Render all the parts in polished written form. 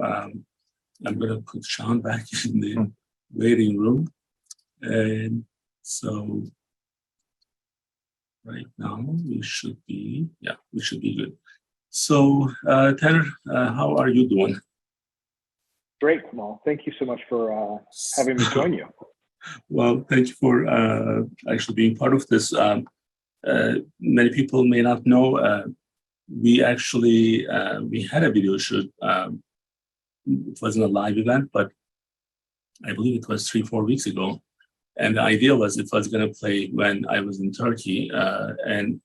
I'm going to put Sean back in the waiting room. And so right now we should be good. So Tanner, how are you doing? Great, Kemal. Thank you so much for having me join you. Well, thank you for actually being part of this. Many people may not know, we actually we had a video shoot. It wasn't a live event, but I believe it was 3-4 weeks ago. And the idea was it was going to play when I was in Turkey. And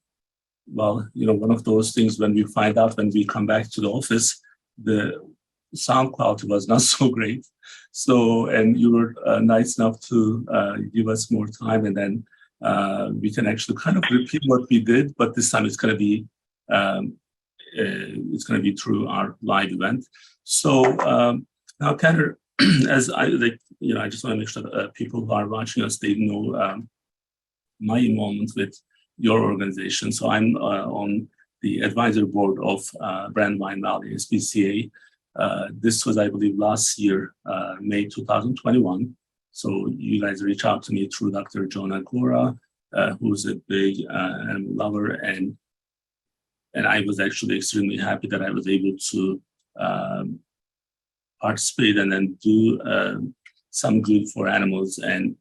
well, one of those things when we find out when we come back to the office, the sound quality was not so great. So, and you were nice enough to give us more time, and then we can actually kind of repeat what we did, but this time it's going to be through our live event. So now, Tanner, as I just want to make sure that people who are watching us, they know my involvement with your organization. So I'm on the advisory board of Brandywine Valley SPCA. This was, I believe, last year, May 2021. So you guys reached out to me through Dr. Jonah Gora, who's a big animal lover, and I was actually extremely happy that I was able to participate and then do some good for animals. And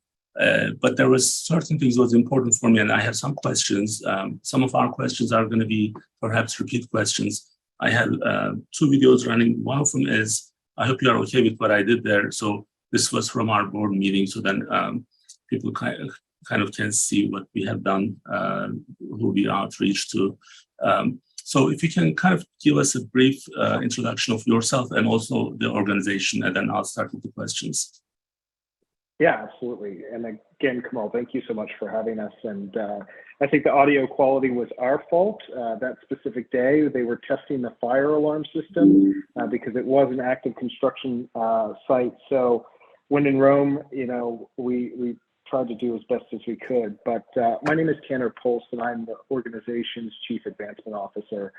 but there was certain things that was important for me, and I have some questions. Some of our questions are going to be perhaps repeat questions. I have 2 videos running. One of them is, I hope you are okay with what I did there. So this was from our board meeting. So then people kind of can see what we have done, who we outreach to. So if you can kind of give us a brief introduction of yourself and also the organization, and then I'll start with the questions. Yeah, absolutely. And again, Kemal, thank you so much for having us. And I think the audio quality was our fault. That specific day, they were testing the fire alarm system because it was an active construction site. So when in Rome, we tried to do as best as we could. But my name is Tanner Pulse, and I'm the organization's Chief Advancement Officer.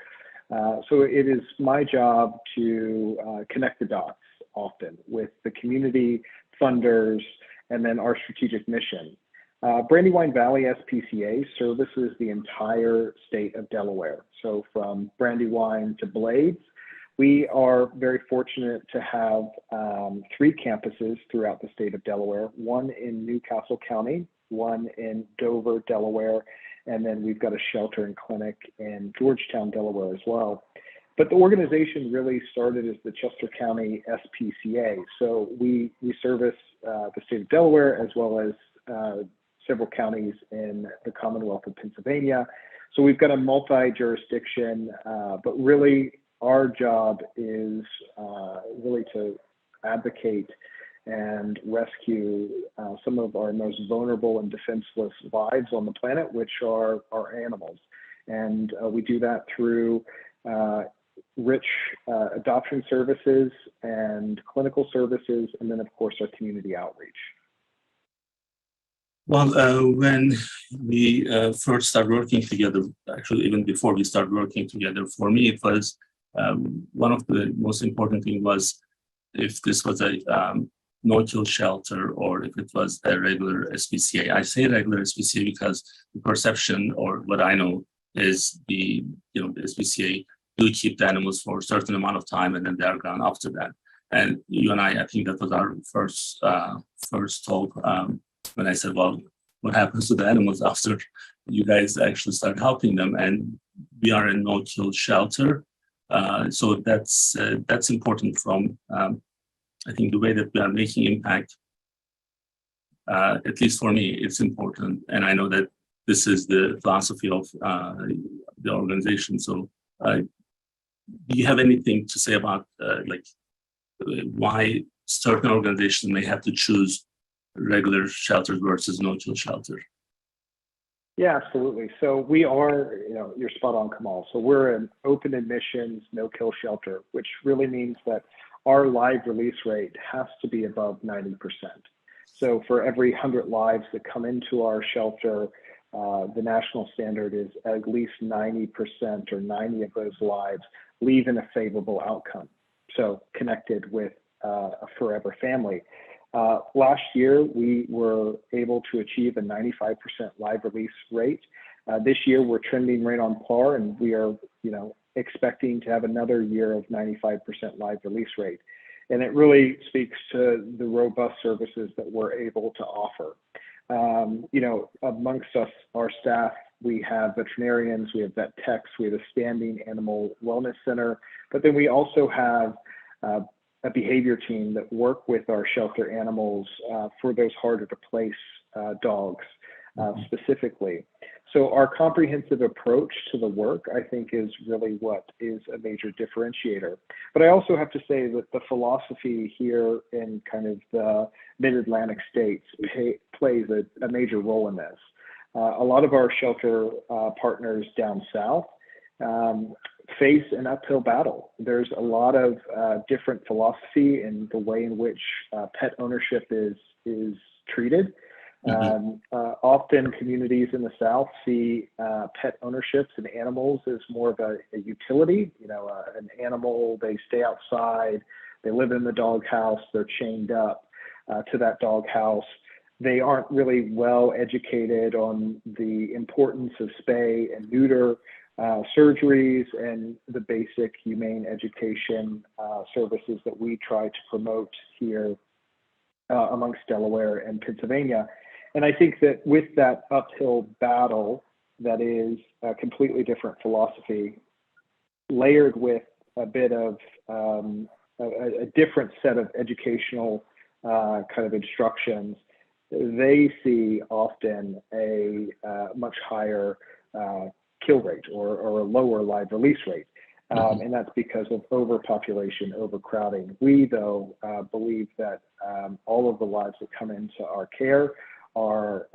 So it is my job to connect the dots often with the community, funders, and then our strategic mission. Brandywine Valley SPCA services the entire state of Delaware. So from Brandywine to Blades, we are very fortunate to have 3 campuses throughout the state of Delaware, one in Newcastle County, one in Dover, Delaware, and then we've got a shelter and clinic in Georgetown, Delaware as well. But the organization really started as the Chester County SPCA. So we service the state of Delaware as well as several counties in the Commonwealth of Pennsylvania. So we've got a multi-jurisdiction, but really our job is really to advocate and rescue some of our most vulnerable and defenseless lives on the planet, which are our animals. And we do that through rich adoption services and clinical services, and then of course our community outreach. Well, when we first started working together, actually even before we started working together, for me it was one of the most important things was if this was a no-kill shelter or if it was a regular SPCA. I say regular SPCA because the perception, or what I know, is the SPCA do keep the animals for a certain amount of time and then they are gone after that. And you and I think that was our first talk when I said, well, what happens to the animals after you guys actually start helping them? And we are a no-kill shelter. So that's important from, I think, the way that we are making impact. At least for me, it's important. And I know that this is the philosophy of the organization. So do you have anything to say about why certain organizations may have to choose regular shelters versus no-kill shelter? Yeah, absolutely. So we are, you're spot on, Kemal. So we're an open admissions, no-kill shelter, which really means that our live release rate has to be above 90%. So for every 100 lives that come into our shelter, the national standard is at least 90% or 90 of those lives leave in a favorable outcome. so connected with a forever family. Last year, we were able to achieve a 95% live release rate. This year, we're trending right on par, and we are, expecting to have another year of 95% live release rate. And it really speaks to the robust services that we're able to offer. Amongst us, our staff, we have veterinarians, we have vet techs, we have a standing animal wellness center, but then we also have a behavior team that work with our shelter animals for those harder to place dogs specifically. So our comprehensive approach to the work, I think, is really what is a major differentiator. But I also have to say that the philosophy here in kind of the mid-Atlantic states plays a major role in this. A lot of our shelter partners down south face an uphill battle. There's a lot of different philosophy in the way in which pet ownership is treated. Often communities in the South see pet ownerships and animals as more of a utility, an animal, they stay outside, they live in the doghouse, they're chained up to that doghouse. They aren't really well educated on the importance of spay and neuter surgeries and the basic humane education services that we try to promote here amongst Delaware and Pennsylvania. And I think that with that uphill battle, that is a completely different philosophy, layered with a bit of a different set of educational kind of instructions, they see often a much higher kill rate or a lower live release rate. And that's because of overpopulation, overcrowding. We, though, believe that all of the lives that come into our care are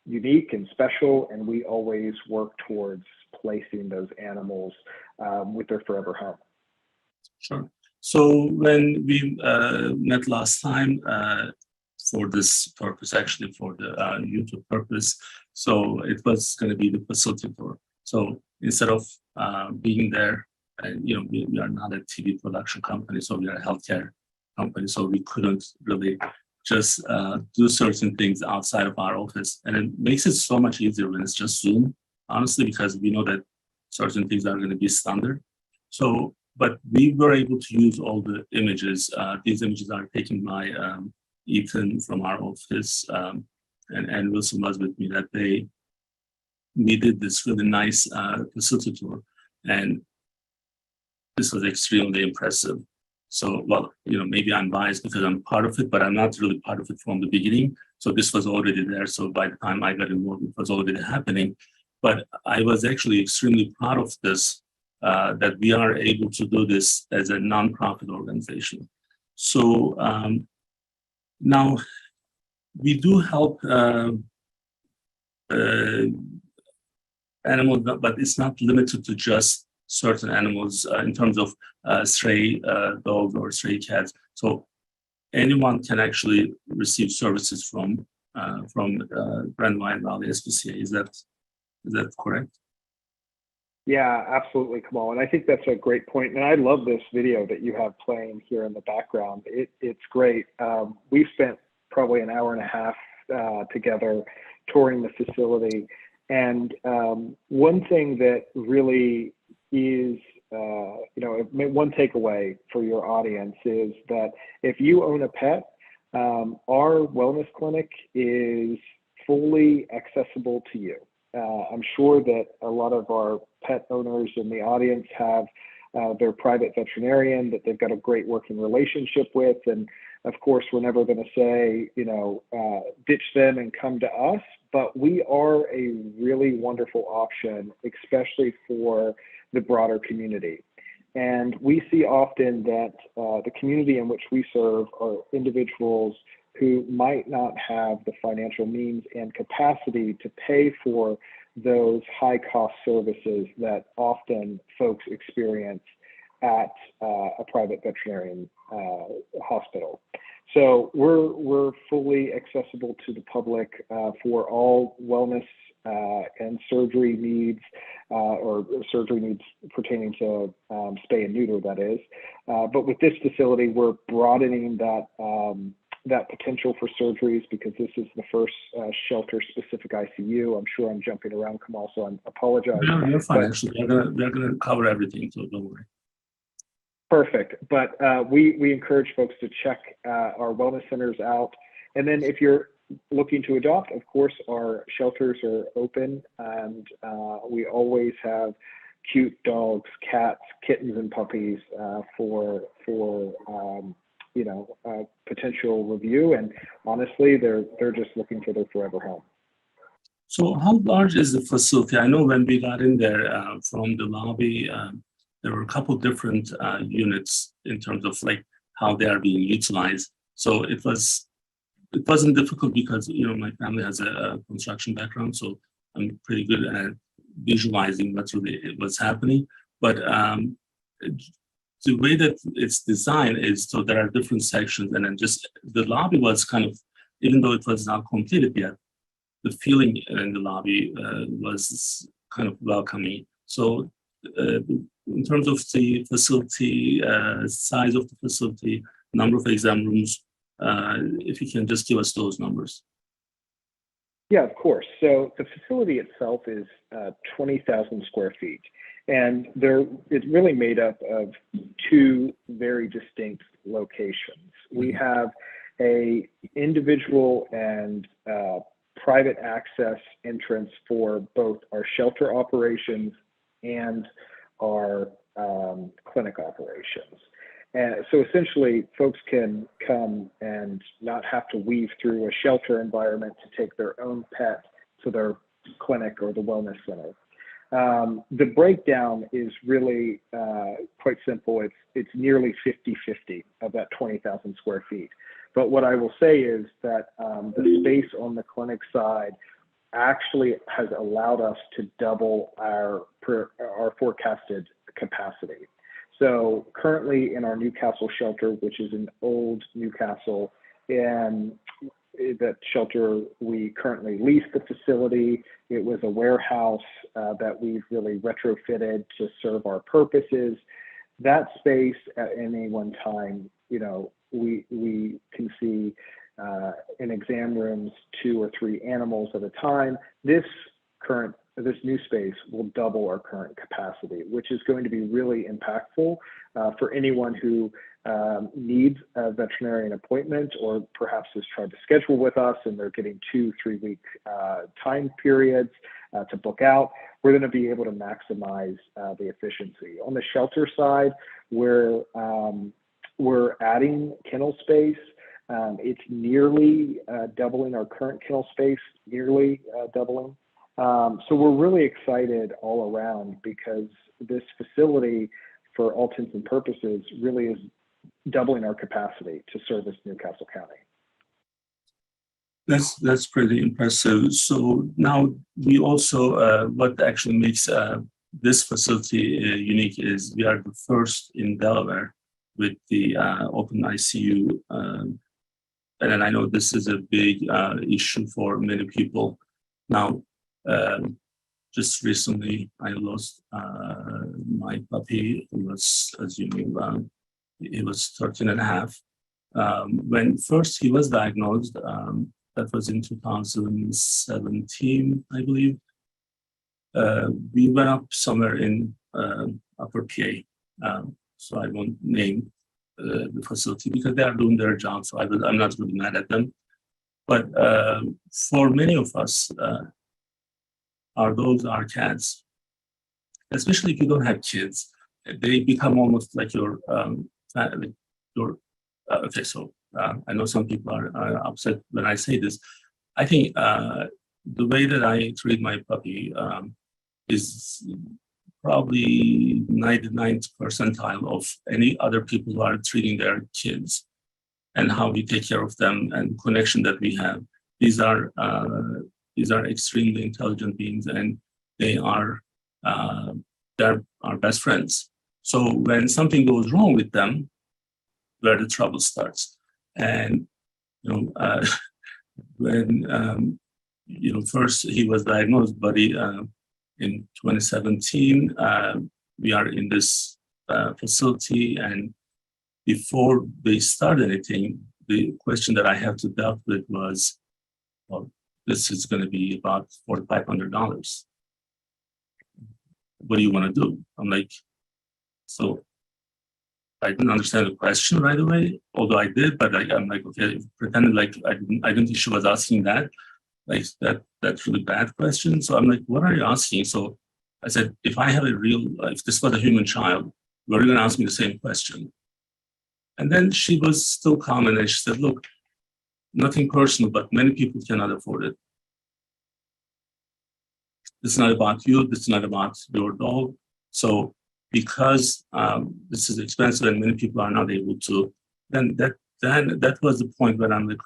unique and special, and we always work towards placing those animals with their forever home. Sure. So when we met last time for this purpose, actually for the YouTube purpose, so it was going to be the facility tour. So instead of being there, and we are not a TV production company, so we are a healthcare company, so we couldn't really just do certain things outside of our office. And it makes it so much easier when it's just Zoom, honestly, because we know that certain things are going to be standard. So, but we were able to use all the images. These images are taken by Ethan from our office, and Wilson was with me that day. We did this really nice facility tour, and this was extremely impressive. So, well, maybe I'm biased because I'm part of it, but I'm not really part of it from the beginning. So this was already there. So by the time I got involved, it was already happening. But I was actually extremely proud of this, that we are able to do this as a nonprofit organization. So now we do help animals, but it's not limited to just certain animals in terms of stray dogs or stray cats. So anyone can actually receive services from Brandywine Valley SPCA. Is that correct? Yeah, absolutely, Kemal. And I think that's a great point. And I love this video that you have playing here in the background. It's great. We spent probably an hour and a half together touring the facility. And one thing that really is, one takeaway for your audience is that if you own a pet, our wellness clinic is fully accessible to you. I'm sure that a lot of our pet owners in the audience have their private veterinarian that they've got a great working relationship with. And of course, we're never going to say, ditch them and come to us, but we are a really wonderful option, especially for the broader community. And we see often that the community in which we serve are individuals who might not have the financial means and capacity to pay for those high cost services that often folks experience at a private veterinarian hospital. So we're fully accessible to the public for all wellness and surgery needs, or surgery needs pertaining to spay and neuter, that is. But with this facility, we're broadening that potential for surgeries because this is the first shelter-specific ICU. I'm sure I'm jumping around, Kemal, so I apologize. No, you're fine. Actually, we're gonna cover everything, so don't worry. Perfect. But we encourage folks to check our wellness centers out. And then if you're looking to adopt, of course, our shelters are open, and we always have cute dogs, cats, kittens, and puppies for potential review. And honestly, they're just looking for their forever home. So how large is the facility? I know when we got in there from the lobby, there were a couple different units in terms of like how they are being utilized. So it wasn't difficult because my family has a construction background, so I'm pretty good at visualizing what's happening. But the way that it's designed is so there are different sections, and then just the lobby was kind of, even though it was not completed yet, the feeling in the lobby was kind of welcoming. So in terms of the facility, size of the facility, number of exam rooms, if you can just give us those numbers. Yeah, of course. So the facility itself is 20,000 square feet. And it's really made up of two very distinct locations. We have a individual and private access entrance for both our shelter operations and our clinic operations. And so essentially, folks can come and not have to weave through a shelter environment to take their own pet to their clinic or the wellness center. The breakdown is really quite simple. It's nearly 50-50 of that 20,000 square feet. But what I will say is that the space on the clinic side actually has allowed us to double our forecasted capacity. So currently in our Newcastle shelter, which is an old Newcastle, and that shelter, we currently lease the facility. It was a warehouse that we've really retrofitted to serve our purposes. That space at any one time, we can see in exam rooms 2 or 3 animals at a time. This new space will double our current capacity, which is going to be really impactful for anyone who needs a veterinarian appointment or perhaps has tried to schedule with us and they're getting 2-3 week time periods to book out. We're going to be able to maximize the efficiency. On the shelter side, we're adding kennel space. It's nearly doubling our current kennel space, nearly doubling. So we're really excited all around because this facility, for all intents and purposes, really is doubling our capacity to service Newcastle County. That's pretty impressive. So now we also, what actually makes this facility unique is we are the first in Delaware with the open ICU. And then I know this is a big issue for many people. Now, just recently, I lost my puppy, who was, as you know, he was 13 and a half. When first he was diagnosed, that was in 2017, I believe. We went up somewhere in Upper PA, so I won't name the facility because they are doing their job, so I'm not really mad at them. But for many of us, our dogs are cats, especially if you don't have kids. They become almost like your family. Okay, so I know some people are upset when I say this. I think the way that I treat my puppy is probably 99th percentile of any other people who are treating their kids, and how we take care of them and connection that we have. These are extremely intelligent beings, and they're our best friends. So when something goes wrong with them, where the trouble starts. And when first he was diagnosed, but in 2017, we are in this facility, and before they start anything, the question that I have to deal with was, well, this is going to be about $4,500. What do you want to do? I'm like, so I didn't understand the question right away, although I did, but I'm like, okay, pretended like I didn't think she was asking that. Like that's really bad question. So I'm like, what are you asking? So I said, if this was a human child, were you going to ask me the same question? And then she was still calm, and then she said, look, nothing personal, but many people cannot afford it. This is not about you. This is not about your dog. So because this is expensive and many people are not able to, then that was the point where I'm like,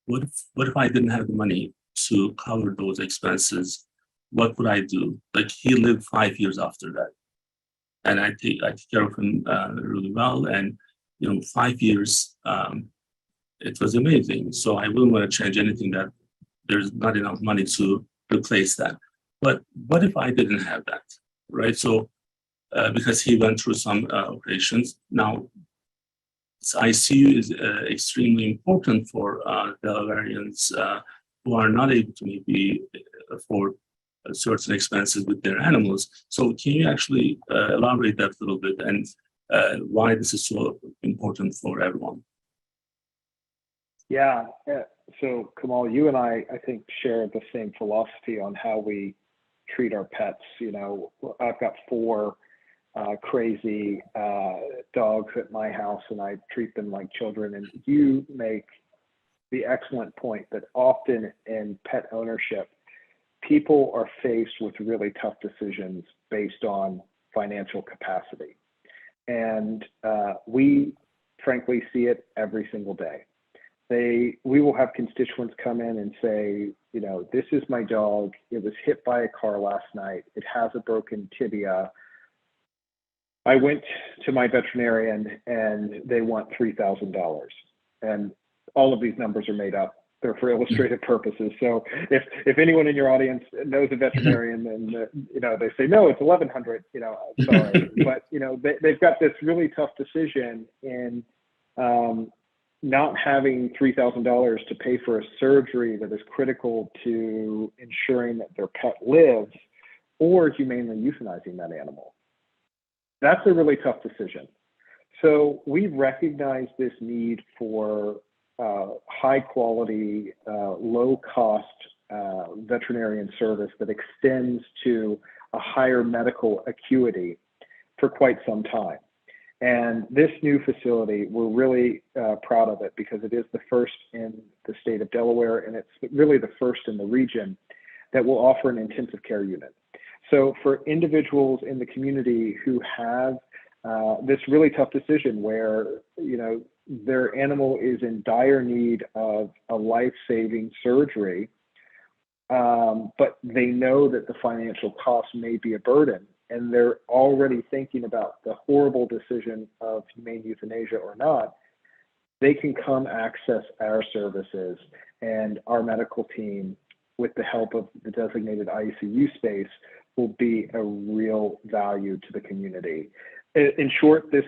what if I didn't have the money to cover those expenses? What would I do? Like, he lived 5 years after that, and I take care of him really well. And 5 years, it was amazing. So I wouldn't want to change anything that there's not enough money to replace that. But what if I didn't have that, right? So because he went through some operations. Now, ICU is extremely important for Delawareans who are not able to maybe afford certain expenses with their animals. So can you actually elaborate that a little bit, and why this is so important for everyone? Yeah. So Kemal, you and I think, share the same philosophy on how we treat our pets. I've got 4 crazy dogs at my house, and I treat them like children. And you make the excellent point that often in pet ownership, people are faced with really tough decisions based on financial capacity. And we frankly see it every single day. We will have constituents come in and say, this is my dog. It was hit by a car last night. It has a broken tibia. I went to my veterinarian and they want $3,000. And all of these numbers are made up. They're for illustrative purposes. So if anyone in your audience knows a veterinarian and they say, no, it's 1,100, sorry. But they've got this really tough decision in not having $3,000 to pay for a surgery that is critical to ensuring that their pet lives, or humanely euthanizing that animal. That's a really tough decision. So we recognize this need for high quality, low cost veterinarian service that extends to a higher medical acuity for quite some time. And this new facility, we're really proud of it because it is the first in the state of Delaware, and it's really the first in the region that will offer an intensive care unit. So for individuals in the community who have this really tough decision where, their animal is in dire need of a life-saving surgery, but they know that the financial cost may be a burden, and they're already thinking about the horrible decision of humane euthanasia or not, they can come access our services, and our medical team, with the help of the designated ICU space, will be a real value to the community. In short, this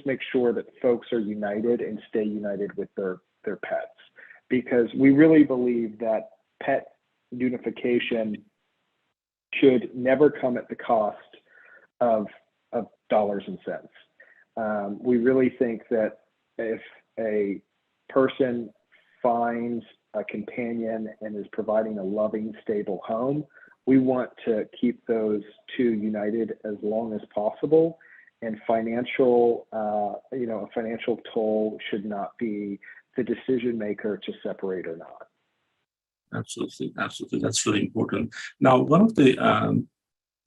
makes sure that folks are united and stay united with their pets, because we really believe that pet unification should never come at the cost of dollars and cents. We really think that if a person finds a companion and is providing a loving, stable home, we want to keep those two united as long as possible. And a financial toll should not be the decision maker to separate or not. Absolutely. That's really important. Now, one of the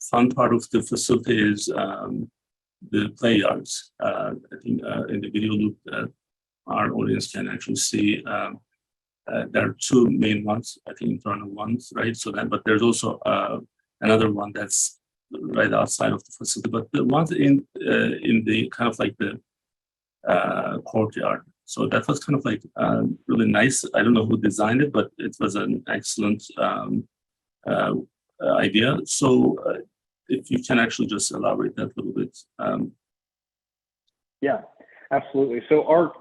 fun part of the facility is the play yards. I think in the video loop that our audience can actually see, there are 2 main ones, I think internal ones, right? But there's also another one that's right outside of the facility. But the ones in the kind of like the courtyard. So that was kind of like really nice. I don't know who designed it, but it was an excellent idea. So if you can actually just elaborate that a little bit. Yeah, absolutely. So our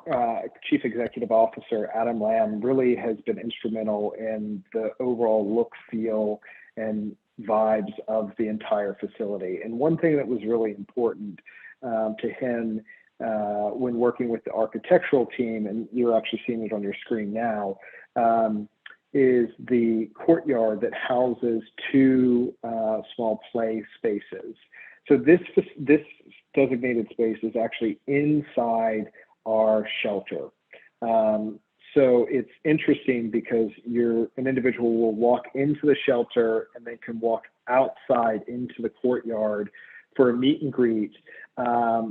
Chief Executive Officer, Adam Lamb, really has been instrumental in the overall look, feel, and vibes of the entire facility. And one thing that was really important to him when working with the architectural team, and you're actually seeing it on your screen now, is the courtyard that houses two small play spaces. So this designated space is actually inside our shelter. So it's interesting because an individual will walk into the shelter and they can walk outside into the courtyard for a meet and greet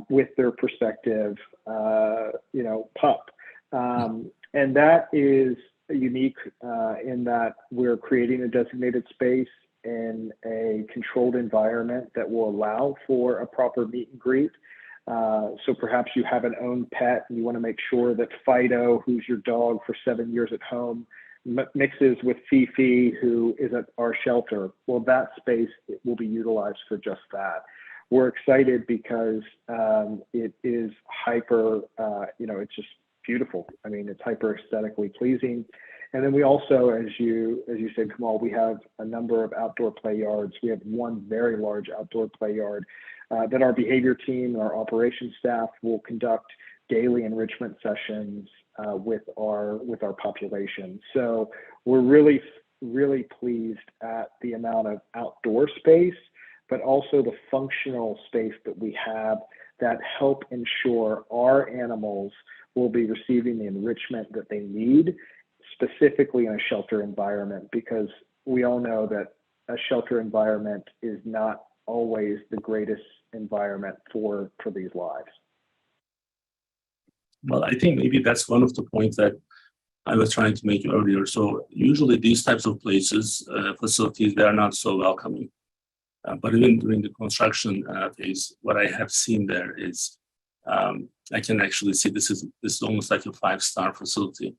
with their prospective, pup. And that is unique in that we're creating a designated space in a controlled environment that will allow for a proper meet and greet. So perhaps you have an own pet and you want to make sure that Fido, who's your dog for 7 years at home, mixes with Fifi, who is at our shelter. Well, that space will be utilized for just that. We're excited because it is hyper, it's just beautiful. I mean, it's hyper aesthetically pleasing. And then we also, as you said, Kemal, we have a number of outdoor play yards. We have one very large outdoor play yard that our behavior team and our operations staff will conduct daily enrichment sessions with our population. So we're really, really pleased at the amount of outdoor space, but also the functional space that we have that help ensure our animals will be receiving the enrichment that they need, specifically in a shelter environment, because we all know that a shelter environment is not always the greatest environment for these lives. Well, I think maybe that's one of the points that I was trying to make earlier. So usually these types of places, facilities, they are not so welcoming. But even during the construction phase, what I have seen there is I can actually see this is almost like a 5-star facility.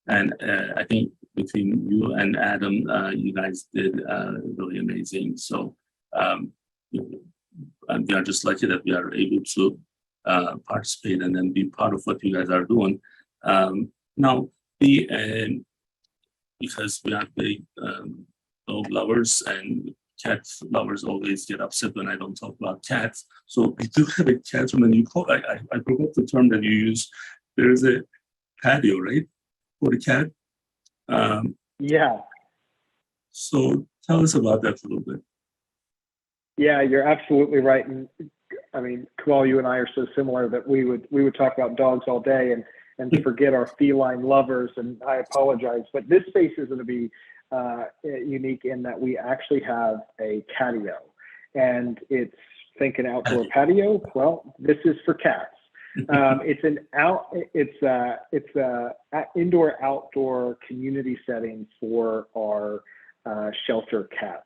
And I think between you and Adam, you guys did really amazing. So and we are just lucky that we are able to participate and then be part of what you guys are doing. Now, because we are big dog lovers and cat lovers always get upset when I don't talk about cats. So we do have a cat room, and I forgot the term that you use. There is a patio, right, for the cat? Yeah. So tell us about that a little bit. Yeah, you're absolutely right. And I mean, Kemal, you and I are so similar that we would talk about dogs all day and forget our feline lovers. And I apologize, but this space is going to be unique in that we actually have a patio, and it's thinking outdoor patio. Well, this is for cats. It's a indoor outdoor community setting for our shelter cats.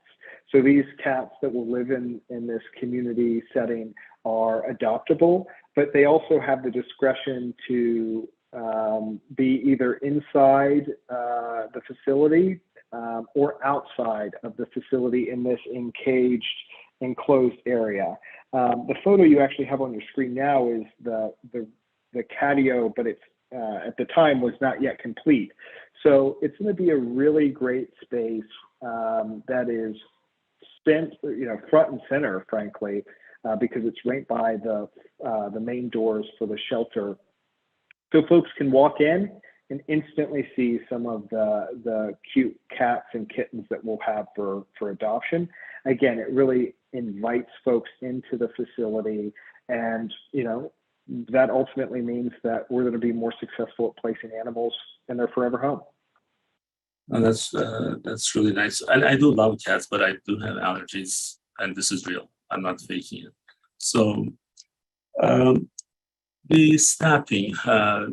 So these cats that will live in this community setting are adoptable, but they also have the discretion to be either inside the facility or outside of the facility in this enclosed area. The photo you actually have on your screen now is the catio, but it's at the time was not yet complete. So it's going to be a really great space that is spent, front and center, frankly, because it's right by the main doors for the shelter. So folks can walk in and instantly see some of the cute cats and kittens that we'll have for adoption. Again, it really invites folks into the facility, and that ultimately means that we're going to be more successful at placing animals in their forever home. And that's really nice. And I do love cats, but I do have allergies, and this is real. I'm not faking it. So the staffing,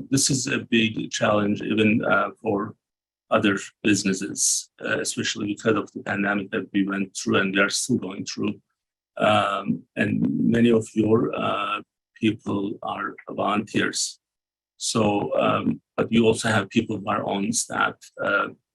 this is a big challenge even for other businesses, especially because of the pandemic that we went through and we are still going through. And many of your people are volunteers. So, but you also have people who are on staff,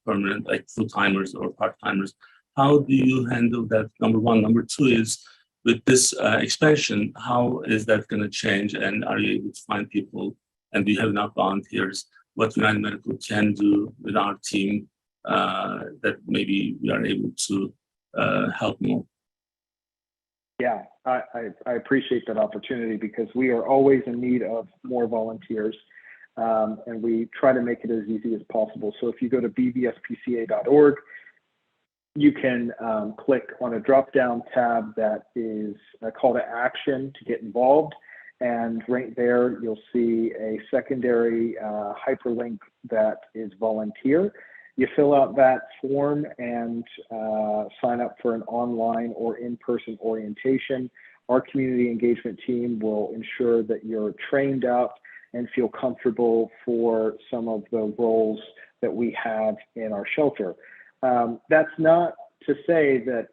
permanent, like full-timers or part-timers. How do you handle that? Number one. Number two is, with this expansion, how is that going to change? And are you able to find people? And do you have enough volunteers? What United Medical can do with our team that maybe we are able to help more? Yeah, I appreciate that opportunity because we are always in need of more volunteers, and we try to make it as easy as possible. So if you go to bvspca.org, you can click on a drop-down tab that is a call to action to get involved. And right there, you'll see a secondary hyperlink that is volunteer. You fill out that form and sign up for an online or in-person orientation. Our community engagement team will ensure that you're trained up and feel comfortable for some of the roles that we have in our shelter. That's not to say that,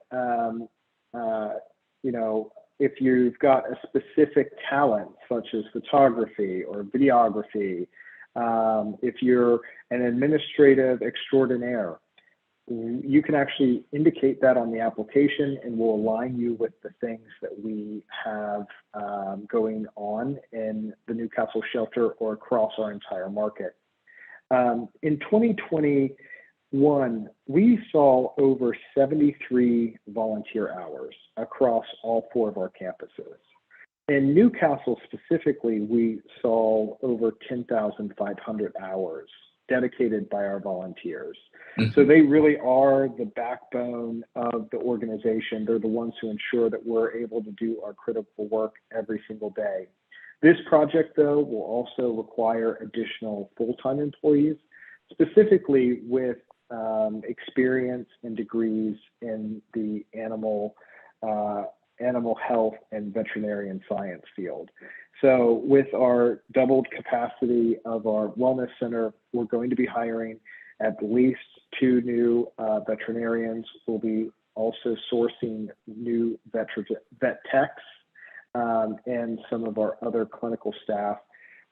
you know, if you've got a specific talent, such as photography or videography, if you're an administrative extraordinaire, you can actually indicate that on the application and we'll align you with the things that we have going on in the Newcastle shelter or across our entire market. In 2021, we saw over 73 volunteer hours across all 4 of our campuses. In Newcastle specifically, we saw over 10,500 hours dedicated by our volunteers. Mm-hmm. So they really are the backbone of the organization. They're the ones who ensure that we're able to do our critical work every single day. This project, though, will also require additional full-time employees, specifically with experience and degrees in the animal health and veterinarian science field. So with our doubled capacity of our wellness center, we're going to be hiring at least 2 new veterinarians. We'll be also sourcing new vet techs and some of our other clinical staff.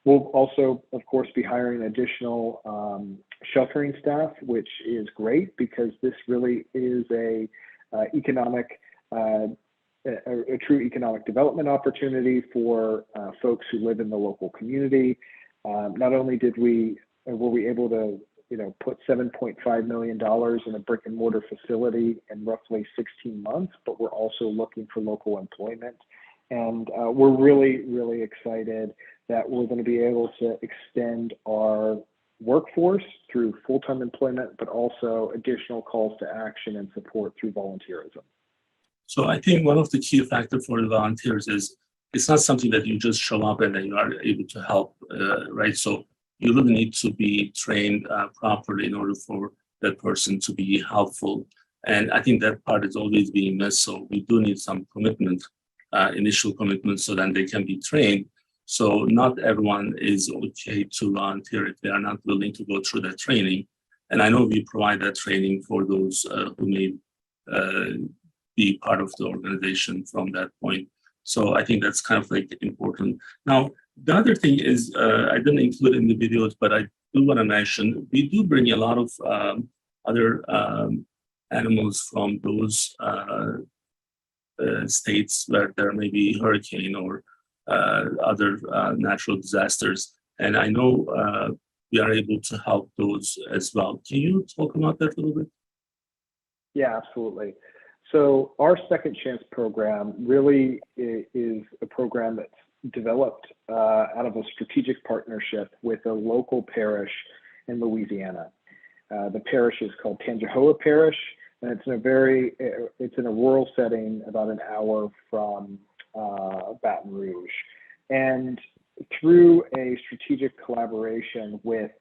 We'll also, of course, be hiring additional sheltering staff, which is great because this really is a true economic development opportunity for folks who live in the local community. Not only were we able to, put $7.5 million in a brick and mortar facility in roughly 16 months, but we're also looking for local employment. And we're really, really excited that we're going to be able to extend our workforce through full-time employment, but also additional calls to action and support through volunteerism. So I think one of the key factors for the volunteers is it's not something that you just show up and then you are able to help, right? So you really need to be trained properly in order for that person to be helpful. And I think that part is always being missed. So we do need some commitment, initial commitment, so that they can be trained. So not everyone is okay to volunteer if they are not willing to go through that training. And I know we provide that training for those who may be part of the organization from that point. So I think that's kind of like important. Now, the other thing is, I didn't include in the videos, but I do want to mention, we do bring a lot of other animals from those states where there may be hurricane or other natural disasters. And I know we are able to help those as well. Can you talk about that a little bit? Yeah, absolutely. So our Second Chance program really is a program that's developed out of a strategic partnership with a local parish in Louisiana. The parish is called Tangihoa Parish, and it's in a rural setting about an hour from Baton Rouge. And through a strategic collaboration with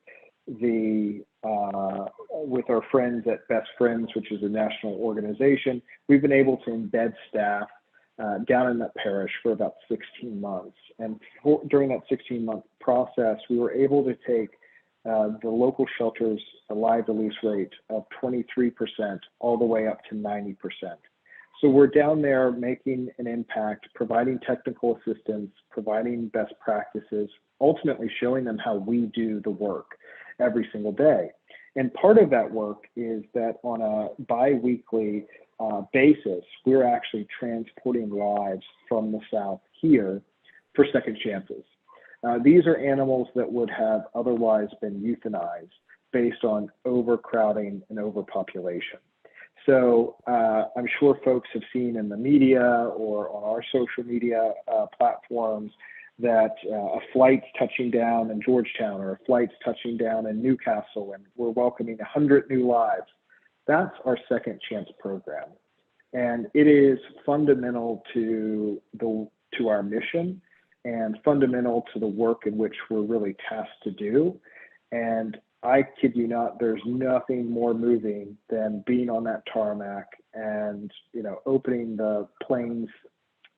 our friends at Best Friends, which is a national organization, we've been able to embed staff down in that parish for about 16 months. And during that 16-month process, we were able to take the local shelter's live release rate of 23% all the way up to 90%. So we're down there making an impact, providing technical assistance, providing best practices, ultimately showing them how we do the work every single day. And part of that work is that on a bi-weekly basis, we're actually transporting lives from the South here for second chances. These are animals that would have otherwise been euthanized based on overcrowding and overpopulation. So I'm sure folks have seen in the media or on our social media platforms that a flight's touching down in Georgetown or a flight's touching down in Newcastle, and we're welcoming 100 new lives. That's our second chance program. And it is fundamental to our mission and fundamental to the work in which we're really tasked to do. And I kid you not, there's nothing more moving than being on that tarmac and, you know, opening the plane's,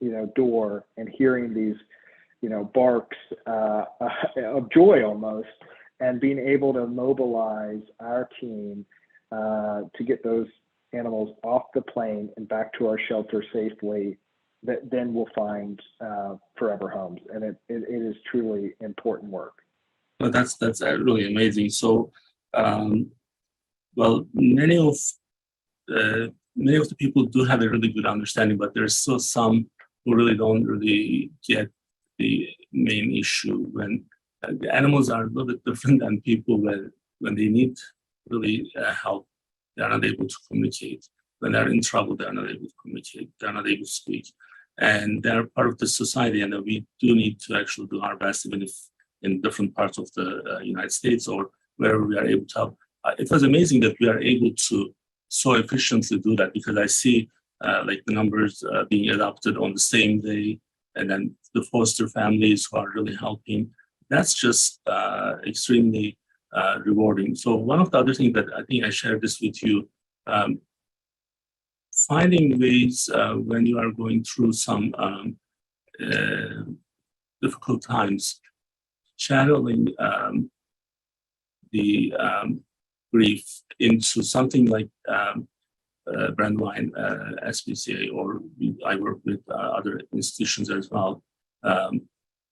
you know, door and hearing these, you know, barks of joy almost, and being able to mobilize our team to get those animals off the plane and back to our shelter safely, that then we'll find forever homes. And it is truly important work. Well, that's really amazing. So, well, many of the people do have a really good understanding, but there's still some who really don't really get the main issue when the animals are a little bit different than people. When they need really help, they're not able to communicate. When they're in trouble, they're not able to communicate. They're not able to speak, and they're part of the society. And we do need to actually do our best, even if in different parts of the United States or wherever we are able to help. It was amazing that we are able to so efficiently do that, because I see like the numbers being adopted on the same day, and then the foster families who are really helping. That's just extremely rewarding. So one of the other things that I think I shared this with you, finding ways when you are going through some difficult times, channeling the grief into something like Brandywine SPCA, or I work with other institutions as well.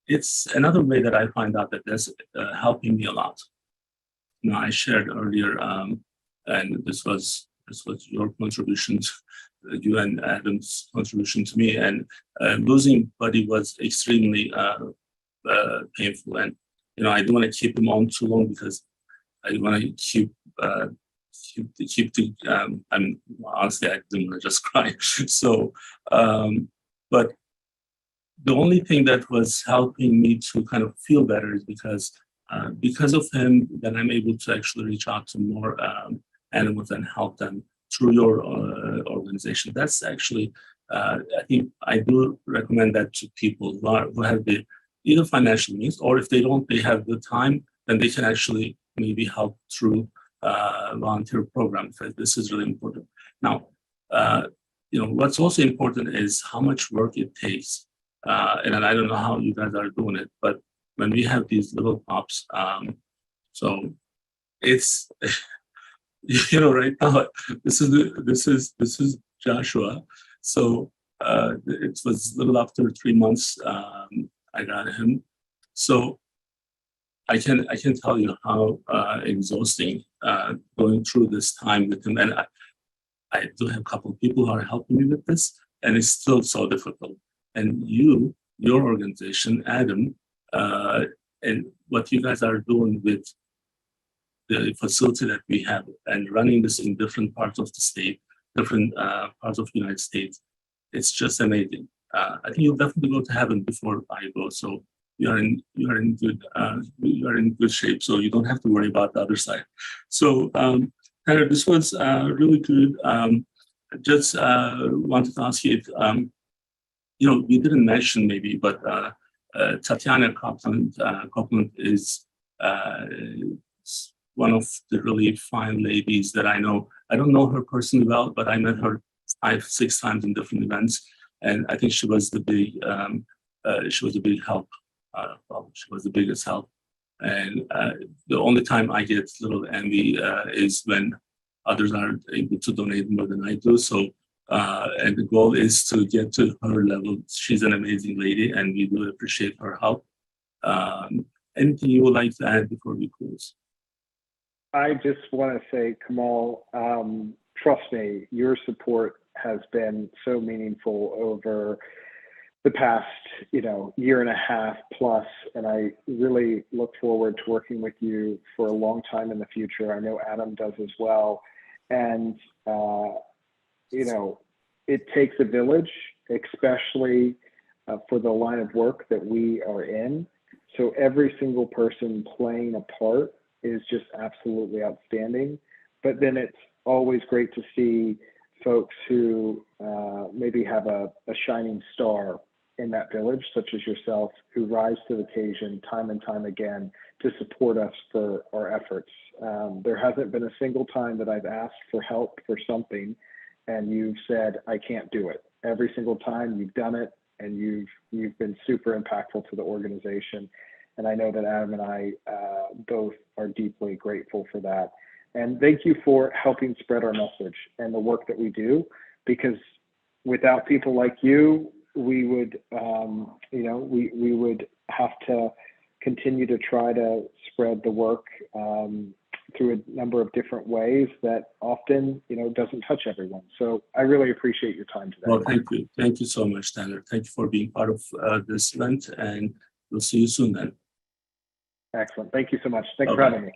It's another way that I find out that that's helping me a lot. You know, I shared earlier, and this was your contribution, you and Adam's contribution to me, and losing Buddy was extremely painful. And you know, I don't want to keep him on too long, because I want to keep the I mean, honestly, I didn't want to just cry. So but the only thing that was helping me to kind of feel better is because of him, then I'm able to actually reach out to more animals and help them through your organization. That's actually, I think I do recommend that to people who have the either financial means, or if they don't, they have the time, then they can actually maybe help through volunteer programs. This is really important. Now, you know, what's also important is how much work it takes. And I don't know how you guys are doing it, but when we have these little pups, so it's, you know, right now, this is Joshua. So it was a little after 3 months I got him. So I can tell you how exhausting going through this time with him. And I do have a couple of people who are helping me with this, and it's still so difficult. And your organization, Adam, and what you guys are doing with the facility that we have and running this in different parts of the state, different parts of the United States, it's just amazing. I think you'll definitely go to heaven before I go. So you are in good shape. So you don't have to worry about the other side. So Tanner, this was really good. Just wanted to ask you if you know, we didn't mention maybe, but Tatiana Copeland is one of the really fine ladies that I know. I don't know her personally well, but I met her 5-6 times in different events, and I think she was the big help. Well, she was the biggest help. And the only time I get a little envy is when others aren't able to donate more than I do. So And the goal is to get to her level. She's an amazing lady, and we do appreciate her help. Anything you would like to add before we close? I just want to say, Kemal, trust me, your support has been so meaningful over the past, year and a half plus, and I really look forward to working with you for a long time in the future. I know Adam does as well, and it takes a village, especially for the line of work that we are in. So every single person playing a part is just absolutely outstanding. But then it's always great to see folks who maybe have a shining star in that village, such as yourself, who rise to the occasion time and time again to support us for our efforts. There hasn't been a single time that I've asked for help for something and you've said, I can't do it. Every single time you've done it, and you've been super impactful to the organization. And I know that Adam and I both are deeply grateful for that. And thank you for helping spread our message and the work that we do, because without people like you, we would, we would have to continue to try to spread the work through a number of different ways that often, doesn't touch everyone. So I really appreciate your time today. Well, thank you. Thank you so much, Tanner. Thank you for being part of this event, and we'll see you soon then. Excellent. Thank you so much. Thanks for having me.